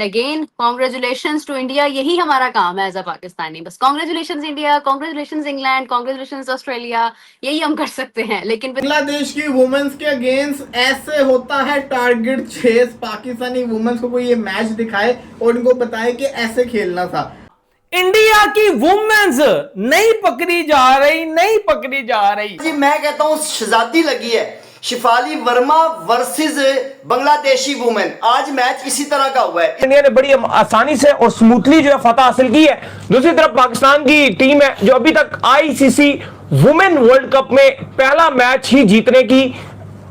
Again congratulation to India, यही हमारा काम है एज अ पाकिस्तानी। बस congratulation India, congratulation England, congratulation Australia, यही हम कर सकते हैं। लेकिन बांग्लादेश की वुमेन्स के अगेंस्ट ऐसे होता है टारगेट चेस। पाकिस्तानी वुमेन्स को कोई ये मैच दिखाए और इनको बताए कि ऐसे खेलना था। इंडिया की वुमेन्स नहीं पकड़ी जा रही, नहीं पकड़ी जा रही जी। मैं कहता हूं शहजादी लगी है। शिफाली वर्मा वर्सेस बांग्लादेशी वुमेन, आज मैच इसी तरह का हुआ है। इंडिया ने बड़ी आसानी से और स्मूथली जो है फतह हासिल की है। दूसरी तरफ पाकिस्तान की टीम है जो अभी तक आईसीसी वुमेन वर्ल्ड कप में पहला मैच ही जीतने की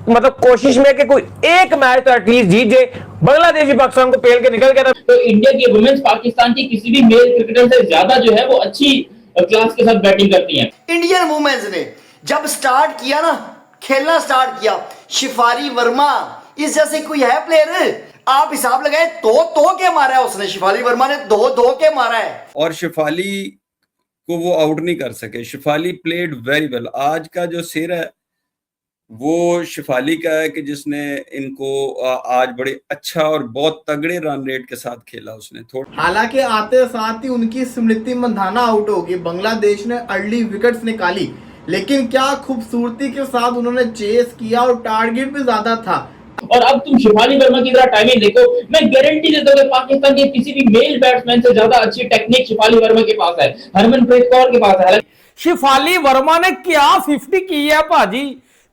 मतलब कोशिश में कि कोई एक मैच तो एटलीस्ट जीत जाए। बांग्लादेश भी पाकिस्तान को पेल के निकल गया था। तो इंडिया की वुमेन्स पाकिस्तान की किसी भी मेल क्रिकेटर से ज्यादा जो है वो अच्छी क्लास के साथ बैटिंग करती हैं। इंडियन वुमेन्स ने जब स्टार्ट किया ना, खेलना स्टार्ट किया, शिफाली वर्मा इस जैसे कोई है प्लेयर? आप हिसाब लगाए, दो के मारा है उसने। शिफाली वर्मा ने दो के मारा है और शिफाली को वो आउट नहीं कर सके। Shafali played very well. आज का जो सिर है वो शिफाली का है कि जिसने इनको आज बड़े अच्छा और बहुत तगड़े रन रेट के साथ खेला उसने। हालांकि आते साथ ही उनकी स्मृति मंधाना आउट हो गई। बांग्लादेश ने अर्ली विकेट्स निकाली, लेकिन क्या खूबसूरती के साथ उन्होंने चेस किया और टारगेट भी ज्यादा था। और अब तुम शिफाली वर्मा की तरह टाइमिंग देखो, मैं गारंटी देता हूं कि पाकिस्तान के किसी भी मेल बैट्समैन से ज्यादा अच्छी टेक्निक शिफाली वर्मा के पास है, हरमनप्रीत कौर के पास है। शिफाली वर्मा ने क्या 50 की है भाजी।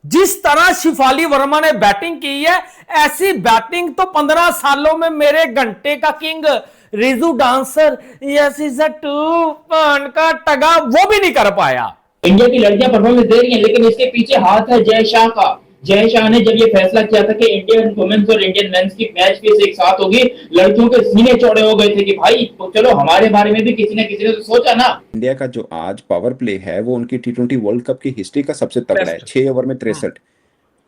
जिस तरह शिफाली वर्मा ने बैटिंग की है, ऐसी बैटिंग तो 15 सालों में मेरे घंटे का किंग रिजू डांसर यस इज अ टू पान का टगा वो भी नहीं कर पाया। इंडिया की लड़कियां परफॉर्मेंस दे रही हैं, लेकिन इसके पीछे हाथ है जय शाह का। जय शाह ने जब ये फैसला किया था कि इंडियन वुमेन्स और इंडियन मेंस की मैच फीस एक साथ होगी, लड़कियों के सीने चौड़े हो गए थे कि भाई तो चलो हमारे बारे में भी किसी ने तो सोचा ना। इंडिया का जो आज पावर प्ले है वो उनकी T20 वर्ल्ड कप की हिस्ट्री का सबसे तगड़ा है। 6 ओवर में 63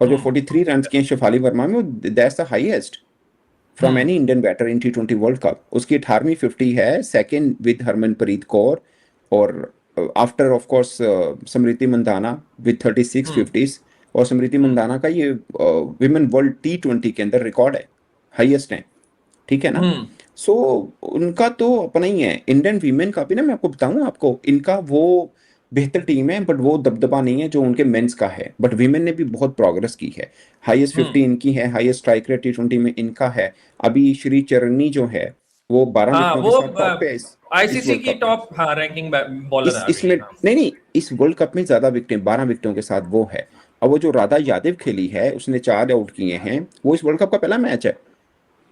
और जो 43 रन किए शिफाली वर्मा में, that's the highest from any Indian batter in T20 World Cup. उसकी 18वीं 50 है, सेकंड विद हरमनप्रीत कौर और after of course Smriti Mandhana with 36 50s। और स्मृति मंदाना का ये विमेन वर्ल्ड T20 के अंदर रिकॉर्ड है, हाईएस्ट है, ठीक है ना। सो उनका तो अपना ही है। इंडियन वीमेन का भी ना, मैं आपको बताऊं, आपको इनका वो बेहतर टीम है बट वो दबदबा नहीं है जो उनके मेंस का है। बट वीमेन ने भी बहुत प्रोग्रेस की है। हाईएस्ट 50 इनकी है, हाईएस्ट स्ट्राइक रेट T20 में इनका है। अभी श्री चरनी जो है वो 12 विकेटों के साथ टॉप पे है आईसीसी की टॉप रैंकिंग बॉलर है इसमें। नहीं, इस वर्ल्ड कप में ज्यादा विकेटें 12 विकेटों के साथ वो है। अब वो जो राधा यादव खेली है उसने 4 आउट किए हैं, वो इस वर्ल्ड कप का पहला मैच है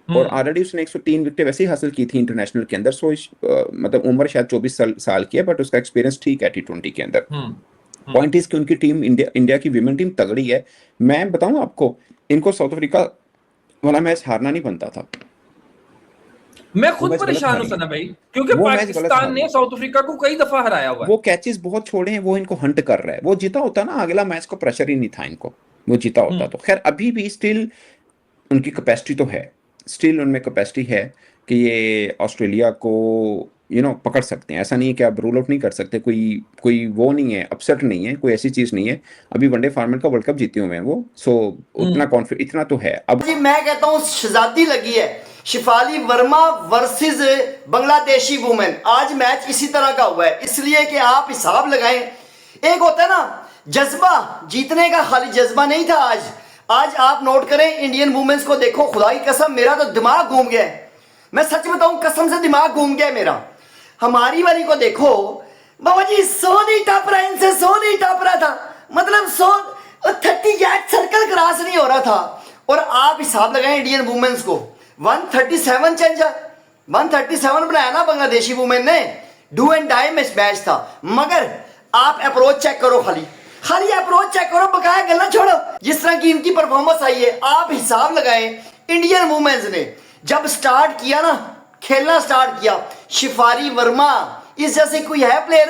और ऑलरेडी उसने 103 विकेटें वैसे ही हासिल की थी इंटरनेशनल के अंदर। सो मतलब उम्र शायद 24 साल की है बट उसका एक्सपीरियंस ठीक है T20 के अंदर। पॉइंट इज कि उनकी टीम इंडिया की विमेन टीम तगड़ी है। मैं बताऊं आपको, इनको साउथ अफ्रीका वाला मैच हारना नहीं बनता था। मैं खुद परेशान हूं सना भाई, क्योंकि पाकिस्तान ने साउथ अफ्रीका को कई दफा हराया हुआ है। वो कैचेस बहुत छोड़े हैं, वो इनको हंट कर रहा है। वो जीता होता ना अगला मैच को प्रेशर ही नहीं था इनको, वो जीता होता तो। खैर अभी भी स्टिल उनकी कैपेसिटी तो है, स्टिल उनमें कैपेसिटी है कि ये ऑस्ट्रेलिया को पकड़ सकते हैं। ऐसा नहीं है कि आप रूल आउट नहीं कर सकते। कोई वो नहीं है, अपसेट नहीं है, कोई ऐसी चीज नहीं है। अभी वनडे फॉर्मेट का वर्ल्ड कप जीते हुए हैं वो। सो उतना कॉन्फिडेंस इतना तो है। अब जी मैं कहता हूं शहजादी लगी है। शिफाली वर्मा वर्सेस बांग्लादेशी वुमेन, आज मैच इसी तरह का हुआ है। इसलिए कि आप हिसाब लगाएं, एक होता है ना जज्बा जीतने का, खाली जज्बा नहीं था आज आप नोट करें इंडियन वुमेन्स को देखो। खुदा की कसम मेरा तो दिमाग घूम गया है, मैं सच बताऊं, कसम से दिमाग घूम गया मेरा। हमारी वाली को देखो बाबा जी, 100 नहीं टप रहा, इनसे 100 नहीं टप रहा था, मतलब 138 सर्कल क्रॉस नहीं हो रहा था। और आप हिसाब लगाएं इंडियन वुमेन्स को 137 चेंजर 137 बनाया ना बांग्लादेशी वुमेन ने। डू एंड डाई मैच था। मगर आप अप्रोच चेक करो, खाली अप्रोच चेक करो, बकाया गल्ला छोड़ो। जिस तरह की इनकी परफॉर्मेंस आई है, आप हिसाब लगाएं इंडियन वुमेन्स ने जब स्टार्ट किया ना, खेलना स्टार्ट किया, शिफाली वर्मा इस जैसे कोई है प्लेयर?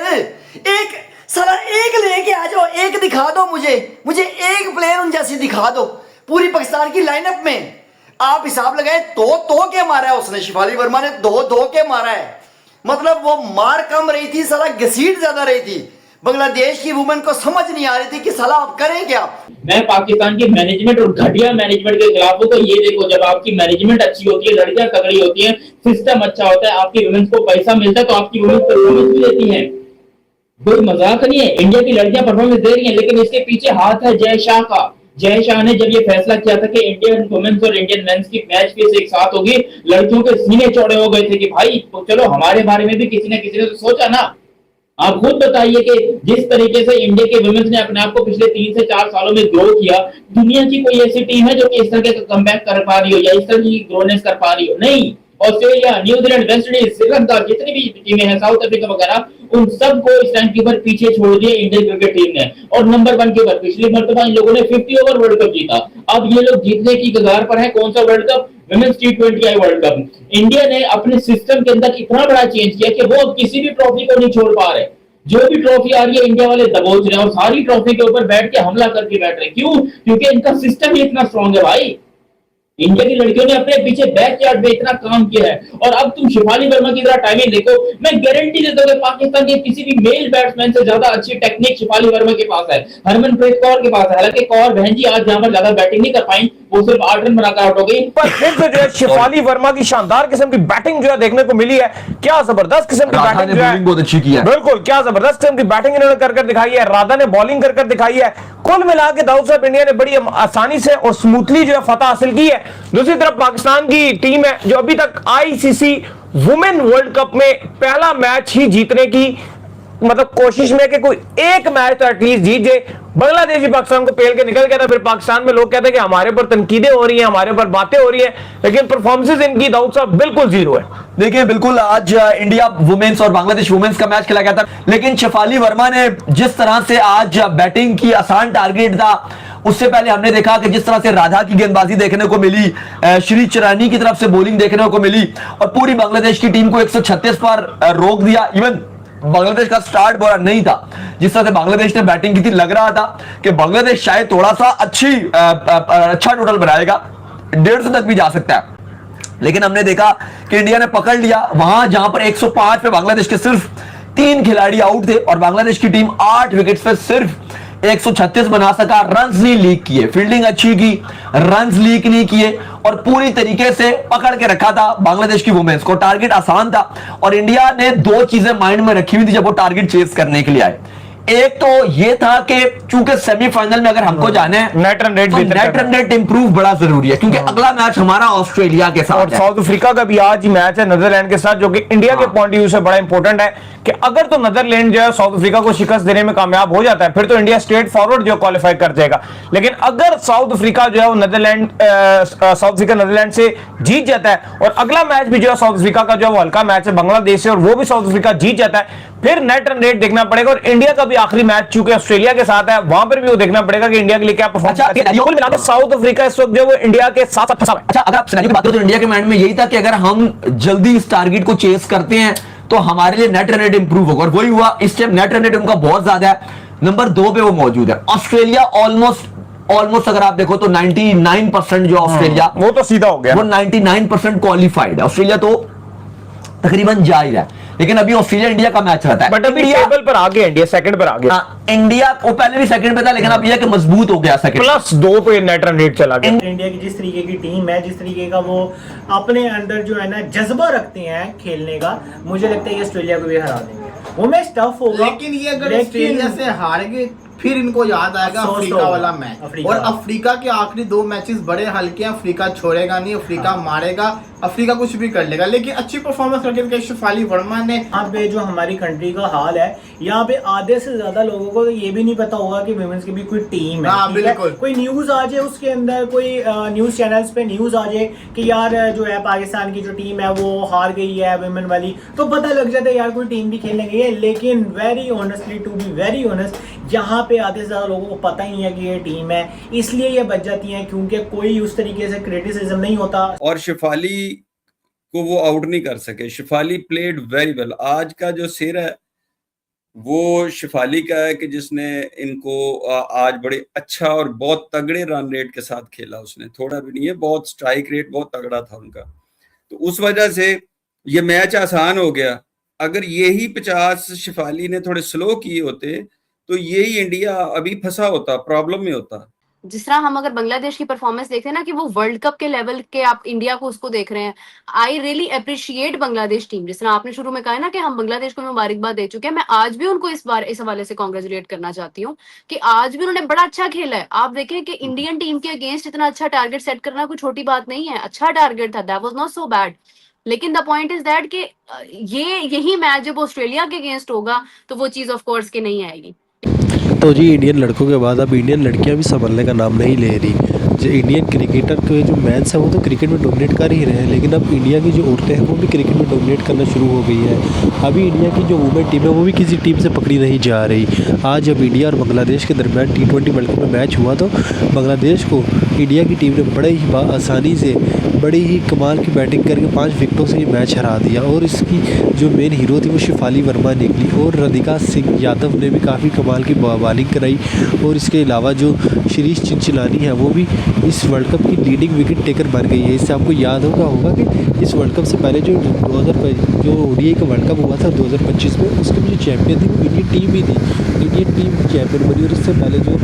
एक साला एक लेके आ जाओ, एक दिखा दो मुझे एक प्लेयर उन जैसी दिखा दो पूरी पाकिस्तान की लाइनअप में। आप हिसाब लगाए, दो के मारा है उसने, शिफाली वर्मा ने दो के मारा है। मतलब वो मार कम रही थी, साला घसीट ज्यादा रही थी। बांग्लादेश की वुमेन को समझ नहीं आ रही थी कि साला आप करें क्या। मैं पाकिस्तान की मैनेजमेंट और घटिया मैनेजमेंट के खिलाफ हूं। तो ये देखो, जब आपकी मैनेजमेंट अच्छी होती है, लड़कियां तगड़ी होती हैं, सिस्टम अच्छा होता है, आपकी वुमेन्स को पैसा मिलता है, तो आपकी वुमेन्स परफॉर्मेंस भी देती हैं। कोई मजाक नहीं है, इंडिया की लड़कियां परफॉर्मेंस दे रही हैं, लेकिन इसके पीछे हाथ है जय शाह का। जय शाह ने जब ये फैसला किया था कि इंडियन वुमेन्स और इंडियन मेंस की मैच फीस एक साथ होगी, लड़कियों के सीने चौड़े हो गए थे कि भाई तो चलो हमारे बारे में भी किसी ने तो सोचा ना। आप खुद बताइए कि जिस तरीके से इंडिया के वुमेन्स ने अपने आप को पिछले 3 से 4 सालों में ग्रो किया, दुनिया की कोई ऐसी टीम है जो कि इस तरह का कमबैक कर पा रही हो या इस तरह की ग्रोनेस कर पा रही हो? नहीं। Australia, New Zealand, West Indies, Sri Lanka, जितनी भी टीमें हैं, साउथ अफ्रीका वगैरह, उन सबको इस टाइम कीपर पीछे छोड़ दिया इंडियन क्रिकेट टीम ने। और नंबर 1 कीपर, पिछली मर्तबा इन लोगों ने 50 ओवर वर्ल्ड कप जीता। अब ये लोग जीतने की कगार पर है। कौन सा world cup? Women's T20 World cup. India ने अपने सिस्टम के अंदर इतना बड़ा चेंज किया कि वो अब किसी भी ट्रॉफी को नहीं छोड़ पा रहे। जो भी ट्रॉफी आ रही है इंडिया वाले दबोच रहे हैं और सारी ट्रॉफी के ऊपर बैठ के हमला करके बैठ रहे हैं। क्यों? क्योंकि इनका सिस्टम ही इतना स्ट्रांग है भाई। इंडिया की लड़कियों ने अपने पीछे बैकयार्ड में इतना काम किया है। और अब तुम शिफाली वर्मा की तरह टाइमिंग देखो, मैं गारंटी देता हूं कि पाकिस्तान के किसी भी मेल बैट्समैन से ज्यादा अच्छी टेक्निक शिफाली वर्मा के पास है, हरमनप्रीत कौर के पास है। हालांकि कौर बहन जी आज जहां पर ज्यादा बैटिंग नहीं कर पाई, वो सिर्फ 8 रन बनाकर आउट हो गई। पर फिर से जो है शिफाली वर्मा की शानदार किस्म की बैटिंग जो है देखने को मिली है। क्या जबरदस्त किस्म की बैटिंग जो है, बहुत अच्छी की है। बिल्कुल, क्या जबरदस्त किस्म की बैटिंग इन्होंने कर दिखाई है। राधा ने बॉलिंग कर दिखाई है। कुल मिला के दाऊद साहब इंडिया ने बड़ी आसानी से और स्मूथली जो है फतह हासिल की है। दूसरी तरफ पाकिस्तान की टीम है जो अभी तक ICC वुमेन वर्ल्ड कप में पहला मैच ही जीतने की मतलब कोशिश में कि कोई एक मैच तो एटलीस्ट जीत जाए। बांग्लादेश भी पाकिस्तान को पेल के निकल गया था। फिर पाकिस्तान में लोग कहते हैं कि हमारे ऊपर तनकीदें हो रही हैं, हमारे ऊपर बातें हो रही हैं, लेकिन परफॉर्मेंसेस इनकी दाऊद साहब बिल्कुल जीरो है। देखिए बिल्कुल, आज इंडिया वुमेन्स और बांग्लादेश वुमेन्स का मैच खेला गया था, लेकिन शेफाली वर्मा ने जिस तरह से आज बैटिंग की, आसान टारगेट था। उससे पहले हमने देखा कि जिस तरह से राधा की गेंदबाजी देखने को मिली, श्री चरानी की तरफ से बॉलिंग देखने को मिली और पूरी बांग्लादेश की टीम को 136 पर रोक दिया। इवन बांग्लादेश का स्टार्ट बुरा नहीं था। जिस तरह से बांग्लादेश ने बैटिंग की थी, लग रहा था कि बांग्लादेश शायद थोड़ा सा अच्छा टोटल बनाएगा, 150 तक भी जा सकता है। लेकिन हमने देखा कि इंडिया ने पकड़ लिया वहां जहां पर 105 पे बांग्लादेश के सिर्फ 3 खिलाड़ी आउट थे और बांग्लादेश की टीम 8 विकेट्स पे सिर्फ 136 बना सका। रन्स नहीं लीक किए, फील्डिंग अच्छी की, रन्स लीक नहीं किए और पूरी तरीके से पकड़ के रखा था बांग्लादेश की वुमेन्स को। टारगेट आसान था और इंडिया ने 2 चीजें माइंड में रखी हुई थी जब वो टारगेट चेस करने के लिए आए। एक तो ये था कि चूंकि सेमीफाइनल में अगर हमको जाना है, नेट रन रेट इंप्रूव बड़ा जरूरी है, क्योंकि अगला मैच हमारा ऑस्ट्रेलिया के साथ है। साउथ अफ्रीका का भी आज ही मैच है नीदरलैंड के साथ, जो कि इंडिया के पॉइंट ऑफ व्यू से बड़ा इंपॉर्टेंट है कि अगर तो नीदरलैंड जो है साउथ अफ्रीका को शिकस्त देने में कामयाब हो जाता है, फिर तो इंडिया स्ट्रेट फॉरवर्ड जो क्वालिफाई कर जाएगा। लेकिन अगर साउथ अफ्रीका जो है वो साउथ अफ्रीका नीदरलैंड से जीत जाता है और अगला मैच भी जो है साउथ अफ्रीका का जो है वो हल्का मैच है बांग्लादेश से और वो भी साउथ अफ्रीका जीत जाता है, फिर नेट रन रेट देखना पड़ेगा। और इंडिया का भी आखिरी मैच चूंकि ऑस्ट्रेलिया के साथ है, वहां पर भी वो देखना पड़ेगा कि इंडिया के लिए क्या परफॉर्मेंस है। साउथ अफ्रीका इस वक्त जो वो इंडिया के साथ फंसा है। अच्छा, अगर आप सिनेरियो की बात करें तो इंडिया के माइंड में यही था कि अगर हम जल्दी इस टारगेट को चेस करते हैं तो हमारे लिए नेट रन रेट इंप्रूव होगा और वही हुआ। इस टाइम नेट रन रेट उनका बहुत ज्यादा है, नंबर 2 पे वो मौजूद है। ऑस्ट्रेलिया ऑलमोस्ट अगर आप देखो तो 99% जो ऑस्ट्रेलिया वो तो सीधा हो गया, वो 99% क्वालिफाइड है। ऑस्ट्रेलिया तो तकरीबन जा ही रहा है, लेकिन अभी ऑस्ट्रेलिया इंडिया का मैच रहता है। बट अभी टेबल पर आ गया, इंडिया सेकंड पर आ गया। इंडिया वो पहले भी सेकंड पे था, लेकिन अब यह कि मजबूत हो गया, सेकंड +2 पे नेट रन रेट चला गया। इंडिया की जिस तरीके की टीम है, जिस तरीके का वो अपने अंदर जो है ना जज्बा रखते हैं खेलने का, मुझे लगता है ये ऑस्ट्रेलिया को भी हरा देंगे। वो मैच टफ होगा, लेकिन ये अगर ऑस्ट्रेलिया से हार गए फिर इनको याद आएगा अफ्रीका वाला मैच। और अफ्रीका के आखिरी 2 मैचेस बड़े हल्के हैं, अफ्रीका छोड़ेगा नहीं, अफ्रीका मारेगा, अफ्रीका कुछ भी कर लेगा। लेकिन अच्छी परफॉर्मेंस करके शेफाली वर्मा ने, यहाँ पे जो हमारी कंट्री का हाल है, यहाँ पे आधे से ज्यादा लोगों को ये भी नहीं पता होगा कि विमेंस की भी कोई टीम है। बिल्कुल, कोई न्यूज आ जाए उसके अंदर, कोई न्यूज चैनल्स पे न्यूज आ जाए कि यार जो है पाकिस्तान की जो टीम है वो हार गई है विमेन वाली, तो पता लग जाता है यार कोई टीम भी खेलने गई है। लेकिन very honestly, to be very honest, यहाँ पे आधे से ज्यादा लोगों को पता ही नहीं है कि ये टीम है, इसलिए ये बच जाती है क्योंकि कोई उस तरीके से क्रिटिसिज्म नहीं होता। और शेफाली को वो आउट नहीं कर सके। Shefali played very well. आज का जो सिर है वो शेफाली का है कि जिसने इनको आज बड़े अच्छा और बहुत तगड़े रन रेट के साथ खेला। उसने थोड़ा भी नहीं है, बहुत स्ट्राइक रेट बहुत तगड़ा था उनका, तो उस वजह से ये मैच आसान हो गया। अगर यही 50 शेफाली ने थोड़े स्लो किए होते तो यही इंडिया अभी फंसा होता, प्रॉब्लम में होता। जिस तरह हम अगर बांग्लादेश की परफॉर्मेंस देखते हैं ना कि वो वर्ल्ड कप के लेवल के आप इंडिया को उसको देख रहे हैं, I really appreciate Bangladesh team. जिस तरह आपने शुरू में कहा ना कि हम बांग्लादेश को मुबारकबाद दे चुके हैं, मैं आज भी उनको इस बार इस हवाले से कांग्रेचुलेट करना चाहती हूँ कि आज भी उन्होंने बड़ा अच्छा खेला है। आप देखें कि इंडियन टीम के अगेंस्ट इतना अच्छा टारगेट सेट करना कोई छोटी बात नहीं है, अच्छा टारगेट था, that was not so bad. लेकिन द पॉइंट इज दैट कि यही मैच जब ऑस्ट्रेलिया के अगेंस्ट होगा तो वो चीज ऑफ कोर्स की नहीं आएगी। तो जी इंडियन लड़कों के बाद अब इंडियन लड़कियां भी संभलने का नाम नहीं ले रही। जो इंडियन क्रिकेटर के जो मैच हैं वो तो क्रिकेट में डोमिनेट कर ही रहे हैं, लेकिन अब इंडिया की जो औरतें हैं वो भी क्रिकेट में डोमिनेट करना शुरू हो गई है। अभी इंडिया की जो वुमेन टीम है वो भी किसी टीम से पकड़ी नहीं जा रही। आज जब इंडिया और बांग्लादेश के दरमियान T20 वर्ल्ड कप में मैच हुआ तो बांग्लादेश को इंडिया की टीम ने बड़े ही आसानी से, बड़ी ही कमाल की बैटिंग करके 5 विकेटों से ये मैच हरा दिया। और इसकी जो मेन हीरो थी वो शिफाली वर्मा निकली, और राधिका सिंह यादव ने भी काफ़ी कमाल की बॉलिंग कराई। और इसके अलावा जो शिरीष चिंचलानी है वो भी इस वर्ल्ड कप की लीडिंग विकेट टेकर बन गई है। इससे आपको याद होगा कि इस वर्ल्ड कप से पहले जो ODI का वर्ल्ड कप हुआ था 2025 में, उसके में जो चैंपियन थी वो इंडियन टीम ही थी। इंडियन टीम चैंपियन बनी। और इससे पहले जो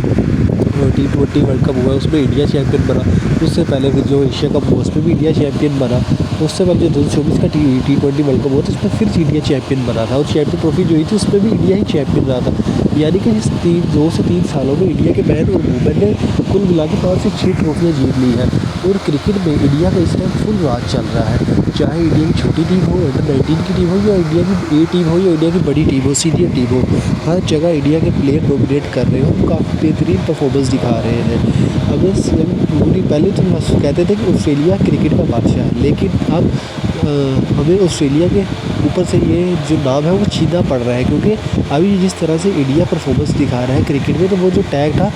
T20 वर्ल्ड कप हुआ उसमें इंडिया चैंपियन बना। उससे पहले जो एशिया कप हुआ उसमें भी इंडिया चैंपियन बना। उससे पहले जो 2024 का T20 वर्ल्ड कप हुआ था उसमें फिर इंडिया चैंपियन बना था। और चैंपियन ट्रॉफी जो हुई थी उसमें भी इंडिया ही चैंपियन रहा था। यानी कि इस 2 से 3 सालों में इंडिया के मैन और वुमेन ने कुल मिला के 5 से 6 ट्रॉफियाँ जीत ली हैं। और क्रिकेट में इंडिया का इस टाइम फुल राज चल रहा है, चाहे इंडिया की छोटी टीम हो, अंडर-19 की टीम हो, या इंडिया की A टीम हो, या इंडिया की बड़ी टीम हो, सीनियर टीम हो, हर जगह इंडिया के प्लेयर डोमिनेट कर रहे हो, काफ़ी बेहतरीन परफॉर्मेंस दिखा रहे हैं। हमें पहले तो कहते थे कि ऑस्ट्रेलिया क्रिकेट का बादशाह है, लेकिन अब हमें ऑस्ट्रेलिया के ऊपर से ये जो नाम है वो छीनना पड़ रहा है, क्योंकि अभी जिस तरह से इंडिया परफॉर्मेंस दिखा रहा है क्रिकेट में, तो वो जो टैग था